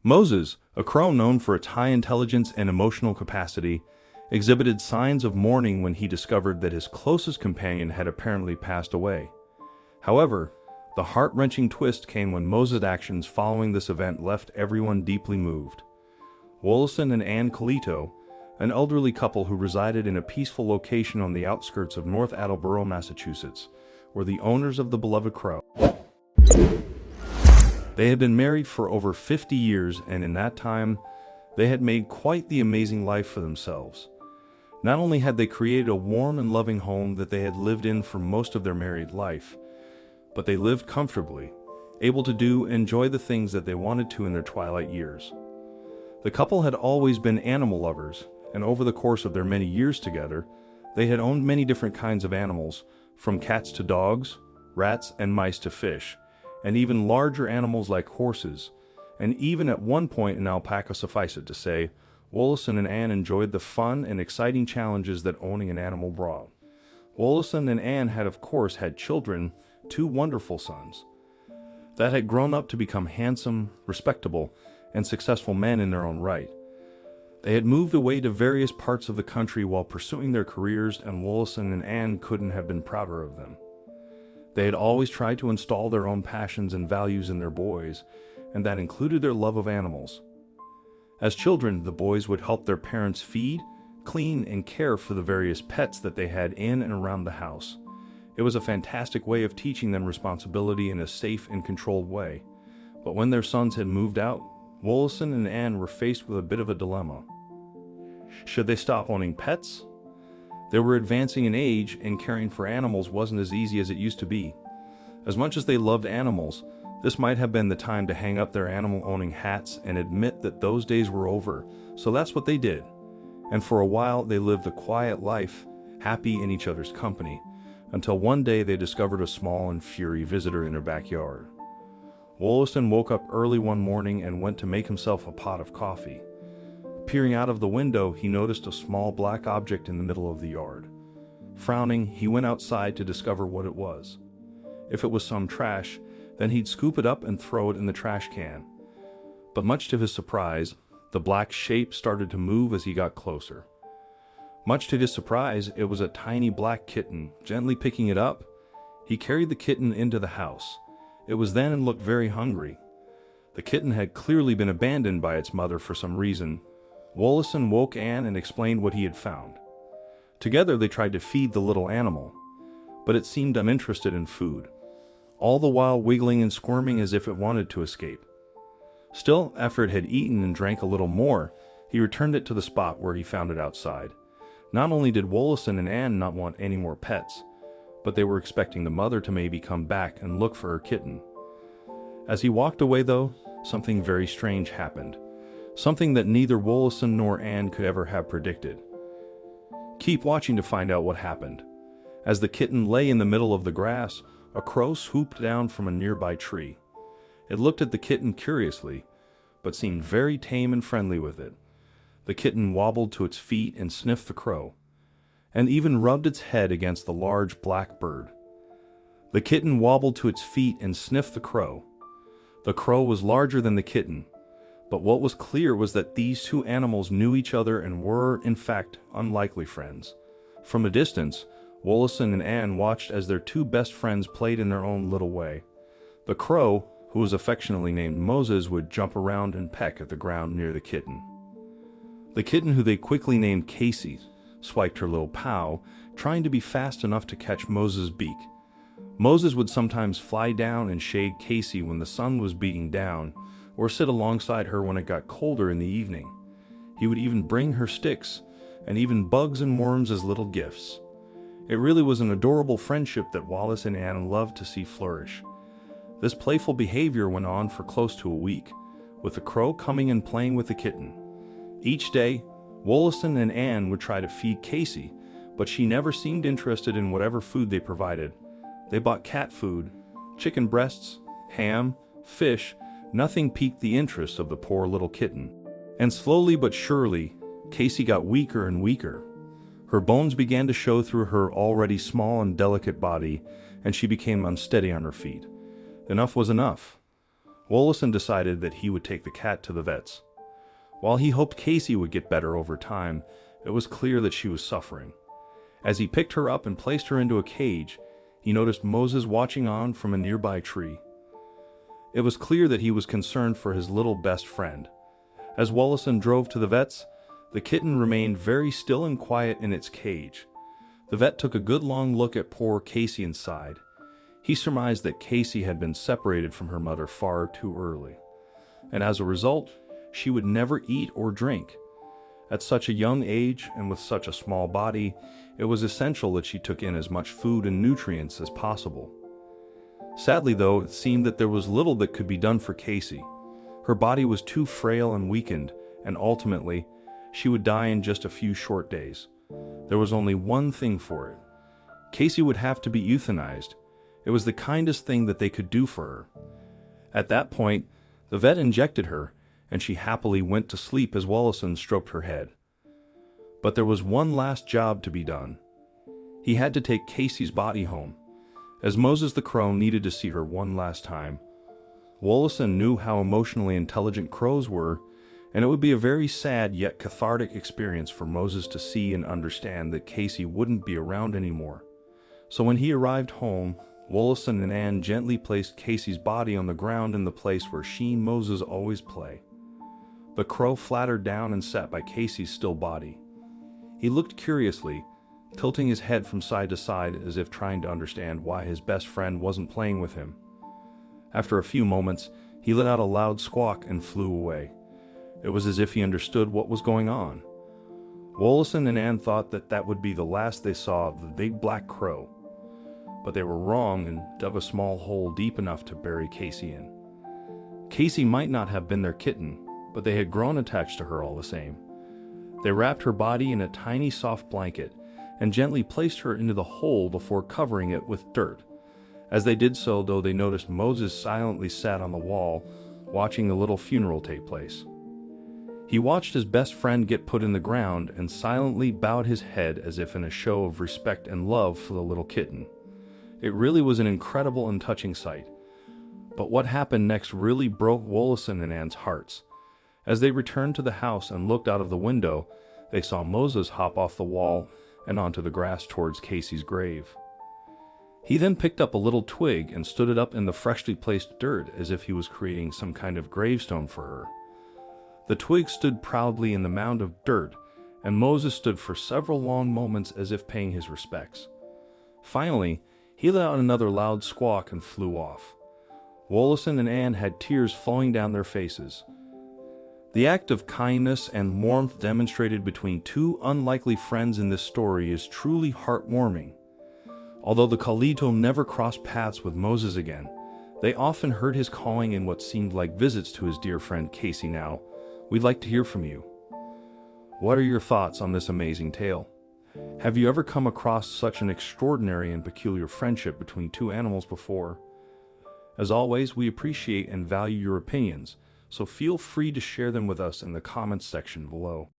Moses, a crow known for its high intelligence and emotional capacity, exhibited signs of mourning when he discovered that his closest companion had apparently passed away. However, the heart-wrenching twist came when Moses' actions following this event left everyone deeply moved. Woloson and Ann Collito, an elderly couple who resided in a peaceful location on the outskirts of North Attleboro, Massachusetts, were the owners of the beloved crow. They had been married for over 50 years, and in that time, they had made quite the amazing life for themselves. Not only had they created a warm and loving home that they had lived in for most of their married life, but they lived comfortably, able to do and enjoy the things that they wanted to in their twilight years. The couple had always been animal lovers, and over the course of their many years together, they had owned many different kinds of animals, from cats to dogs, rats and mice to fish, and even larger animals like horses, and even at one point an alpaca. Suffice it to say, Woloson and Ann enjoyed the fun and exciting challenges that owning an animal brought. Woloson and Ann had of course had children, 2 wonderful sons, that had grown up to become handsome, respectable, and successful men in their own right. They had moved away to various parts of the country while pursuing their careers, and Woloson and Ann couldn't have been prouder of them. They had always tried to install their own passions and values in their boys, and that included their love of animals. As children, the boys would help their parents feed, clean, and care for the various pets that they had in and around the house. It was a fantastic way of teaching them responsibility in a safe and controlled way. But when their sons had moved out, Woloson and Ann were faced with a bit of a dilemma. Should they stop owning pets? They were advancing in age, and caring for animals wasn't as easy as it used to be. As much as they loved animals, this might have been the time to hang up their animal-owning hats and admit that those days were over, so that's what they did. And for a while, they lived a quiet life, happy in each other's company, until one day they discovered a small and furry visitor in their backyard. Woloson woke up early one morning and went to make himself a pot of coffee. Peering out of the window, he noticed a small black object in the middle of the yard. Frowning, he went outside to discover what it was. If it was some trash, then he'd scoop it up and throw it in the trash can. But much to his surprise, the black shape started to move as he got closer. Much to his surprise, it was a tiny black kitten. Gently picking it up, he carried the kitten into the house. It was then and looked very hungry. The kitten had clearly been abandoned by its mother for some reason. Woloson woke Ann and explained what he had found. Together they tried to feed the little animal, but it seemed uninterested in food, all the while wiggling and squirming as if it wanted to escape. Still, after it had eaten and drank a little more, he returned it to the spot where he found it outside. Not only did Woloson and Ann not want any more pets, but they were expecting the mother to maybe come back and look for her kitten. As he walked away, though, something very strange happened. Something that neither Woloson nor Ann could ever have predicted. Keep watching to find out what happened. As the kitten lay in the middle of the grass, a crow swooped down from a nearby tree. It looked at the kitten curiously, but seemed very tame and friendly with it. The kitten wobbled to its feet and sniffed the crow, and even rubbed its head against the large black bird. The kitten wobbled to its feet and sniffed the crow. The crow was larger than the kitten, but what was clear was that these 2 animals knew each other and were, in fact, unlikely friends. From a distance, Woloson and Ann watched as their 2 best friends played in their own little way. The crow, who was affectionately named Moses, would jump around and peck at the ground near the kitten. The kitten, who they quickly named Casey, swiped her little paw, trying to be fast enough to catch Moses' beak. Moses would sometimes fly down and shade Casey when the sun was beating down, or sit alongside her when it got colder in the evening. He would even bring her sticks, and even bugs and worms as little gifts. It really was an adorable friendship that Woloson and Ann loved to see flourish. This playful behavior went on for close to a week, with the crow coming and playing with the kitten. Each day, Woloson and Ann would try to feed Casey, but she never seemed interested in whatever food they provided. They bought cat food, chicken breasts, ham, fish. Nothing piqued the interest of the poor little kitten. And slowly but surely, Casey got weaker and weaker. Her bones began to show through her already small and delicate body, and she became unsteady on her feet. Enough was enough. Woloson decided that he would take the cat to the vet's. While he hoped Casey would get better over time, it was clear that she was suffering. As he picked her up and placed her into a cage, he noticed Moses watching on from a nearby tree. It was clear that he was concerned for his little best friend. As Woloson drove to the vet's, the kitten remained very still and quiet in its cage. The vet took a good long look at poor Casey and sighed. He surmised that Casey had been separated from her mother far too early, and as a result, she would never eat or drink. At such a young age and with such a small body, it was essential that she took in as much food and nutrients as possible. Sadly, though, it seemed that there was little that could be done for Casey. Her body was too frail and weakened, and ultimately, she would die in just a few short days. There was only one thing for it. Casey would have to be euthanized. It was the kindest thing that they could do for her. At that point, the vet injected her, and she happily went to sleep as Woloson stroked her head. But there was one last job to be done. He had to take Casey's body home, as Moses the crow needed to see her one last time. Woloson knew how emotionally intelligent crows were, and it would be a very sad yet cathartic experience for Moses to see and understand that Casey wouldn't be around anymore. So when he arrived home, Woloson and Ann gently placed Casey's body on the ground in the place where she and Moses always play. The crow flattered down and sat by Casey's still body. He looked curiously, tilting his head from side to side as if trying to understand why his best friend wasn't playing with him. After a few moments, he let out a loud squawk and flew away. It was as if he understood what was going on. Woloson and Ann thought that that would be the last they saw of the big black crow. But they were wrong and dug a small hole deep enough to bury Casey in. Casey might not have been their kitten, but they had grown attached to her all the same. They wrapped her body in a tiny soft blanket and gently placed her into the hole before covering it with dirt. As they did so, though, they noticed Moses silently sat on the wall, watching the little funeral take place. He watched his best friend get put in the ground and silently bowed his head as if in a show of respect and love for the little kitten. It really was an incredible and touching sight. But what happened next really broke Woloson and Ann's hearts. As they returned to the house and looked out of the window, they saw Moses hop off the wall and onto the grass towards Casey's grave. He then picked up a little twig and stood it up in the freshly placed dirt as if he was creating some kind of gravestone for her. The twig stood proudly in the mound of dirt, and Moses stood for several long moments as if paying his respects. Finally, he let out another loud squawk and flew off. Woloson and Ann had tears flowing down their faces. The act of kindness and warmth demonstrated between two unlikely friends in this story is truly heartwarming. Although the Collito never crossed paths with Moses again, they often heard his calling in what seemed like visits to his dear friend Casey now. We'd like to hear from you. What are your thoughts on this amazing tale? Have you ever come across such an extraordinary and peculiar friendship between two animals before? As always, we appreciate and value your opinions, so feel free to share them with us in the comments section below.